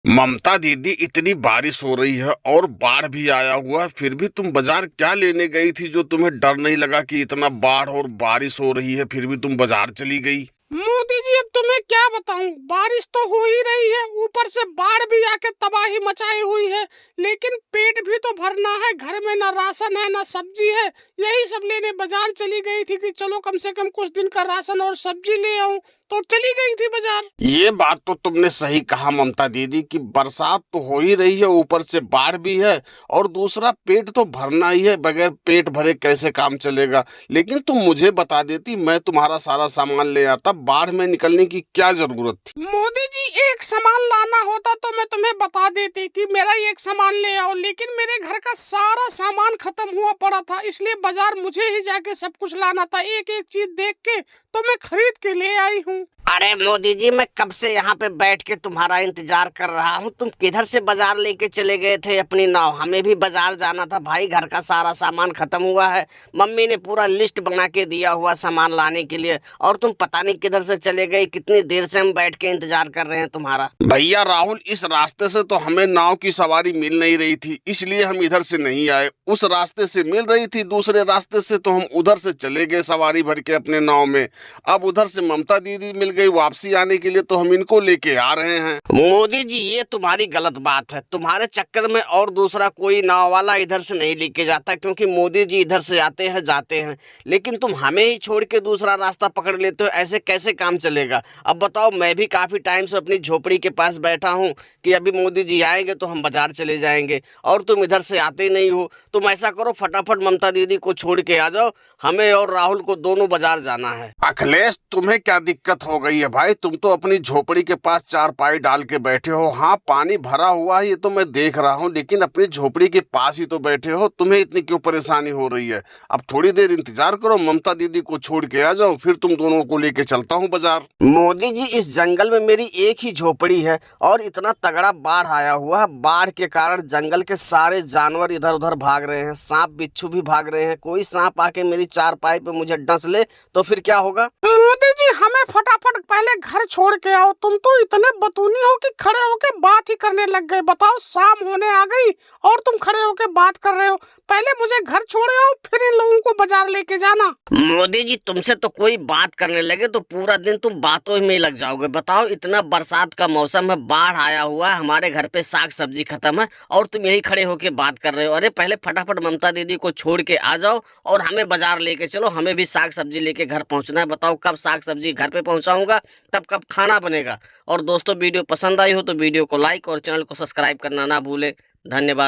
ममता दीदी, इतनी बारिश हो रही है और बाढ़ भी आया हुआ है, फिर भी तुम बाजार क्या लेने गई थी जो तुम्हें डर नहीं लगा कि इतना बाढ़ और बारिश हो रही है फिर भी तुम बाजार चली गई? मोदी जी, अब तुम्हें क्या बताऊं, बारिश तो हो ही रही है, ऊपर से बाढ़ भी आके तबाही मचाई हुई है। लेकिन पेट भी तो भरना है, घर में ना राशन है ना सब्जी है। यही सब लेने बाजार चली गई थी कि चलो कम से कम कुछ दिन का राशन और सब्जी ले आऊं, तो चली गई थी बाजार। ये बात तो तुमने सही कहा ममता दीदी कि बरसात तो हो ही रही है, ऊपर से बाढ़ भी है और दूसरा पेट तो भरना ही है, बगैर पेट भरे कैसे काम चलेगा। लेकिन तुम मुझे बता देती, मैं तुम्हारा सारा सामान ले आता, बाढ़ में निकलने की क्या जरूरत थी? मोदी जी, एक सामान लाना होता तो मैं तुम्हें बता देती कि मेरा एक सामान ले आओ, लेकिन मेरे घर का सारा सामान खत्म हुआ पड़ा था, इसलिए बाजार मुझे ही जाके सब कुछ लाना था। एक एक चीज देख के तो मैं खरीद के ले आई हूँ। अरे मोदी जी, मैं कब से यहाँ पे बैठ के तुम्हारा इंतजार कर रहा हूँ। तुम किधर से बाजार लेके चले गए थे अपनी नाव? हमें भी बाजार जाना था भाई, घर का सारा सामान खत्म हुआ है। मम्मी ने पूरा लिस्ट बना के दिया हुआ सामान लाने के लिए, और तुम पता नहीं किधर से चले गए। कितनी देर से हम बैठ के इंतजार कर रहे हैं तुम्हारा। भैया राहुल, इस रास्ते से तो हमें नाव की सवारी मिल नहीं रही थी, इसलिए हम इधर से नहीं आए। उस रास्ते से मिल रही थी, दूसरे रास्ते से, तो हम उधर से चले गए सवारी भर के अपने नाव में। अब उधर से ममता दीदी मिल गई, वापसी आने के लिए तो हम इनको लेके आ रहे हैं। मोदी जी, ये तुम्हारी गलत बात है। तुम्हारे चक्कर में और दूसरा कोई नाव वाला इधर से नहीं लेके जाता, क्योंकि मोदी जी इधर से आते हैं जाते हैं, लेकिन तुम हमें ही छोड़ के दूसरा रास्ता पकड़ लेते हो। ऐसे कैसे काम चलेगा? अब बताओ, मैं भी काफी टाइम से अपनी झोपड़ी के पास बैठा हूँ कि अभी मोदी जी आएंगे तो हम बाजार चले जाएंगे, और तुम इधर से आते ही नहीं हो। तुम ऐसा करो, फटाफट ममता दीदी को छोड़ के आ जाओ, हमें और राहुल को दोनों बाजार जाना है। अखिलेश, तुम्हें क्या दिक्कत हो गई है भाई? तुम तो अपनी झोपड़ी के पास चारपाई डाल के बैठे हो। हाँ, पानी भरा हुआ है ये तो मैं देख रहा हूँ, लेकिन अपनी झोपड़ी के पास ही तो बैठे हो। तुम्हें इतनी क्यों परेशानी हो रही है? अब थोड़ी देर इंतजार करो, ममता दीदी को छोड़ के आ जाओ, फिर तुम दोनों को लेके चलता हूँ बाजार। मोदी जी, इस जंगल में मेरी एक ही झोपड़ी है, और इतना तगड़ा बाढ़ आया हुआ है। बाढ़ के कारण जंगल के सारे जानवर इधर उधर भाग रहे हैं, सांप बिच्छू भी भाग रहे हैं। कोई सांप आके मेरी चारपाई पे मुझे डस ले तो फिर क्या होगा? मोदी जी, हमें फटाफट पहले घर छोड़ के आओ। तुम तो इतने बतूनी हो कि खड़े होके बात ही करने लग गए। बताओ, शाम होने आ गई और तुम खड़े होके बात कर रहे हो। पहले मुझे घर छोड़े आओ, फिर इन लोगों को बाजार लेके जाना। मोदी जी, तुमसे तो कोई बात करने लगे तो पूरा दिन तुम बातों में लग जाओगे। बताओ, इतना बरसात का मौसम है, बाढ़ आया हुआ है, हमारे घर पे साग सब्जी खत्म है, और तुम यही खड़े होके बात कर रहे हो। अरे पहले फटाफट ममता दीदी को छोड़ के आ जाओ और हमें बाजार लेके चलो, हमें भी साग सब्जी लेके घर पहुंचना है। बताओ, कब साग सब्जी घर पे पहुंचाऊंगा, तब कब खाना बनेगा। और दोस्तों, वीडियो पसंद आई हो तो वीडियो को लाइक और चैनल को सब्सक्राइब करना ना भूले। धन्यवाद।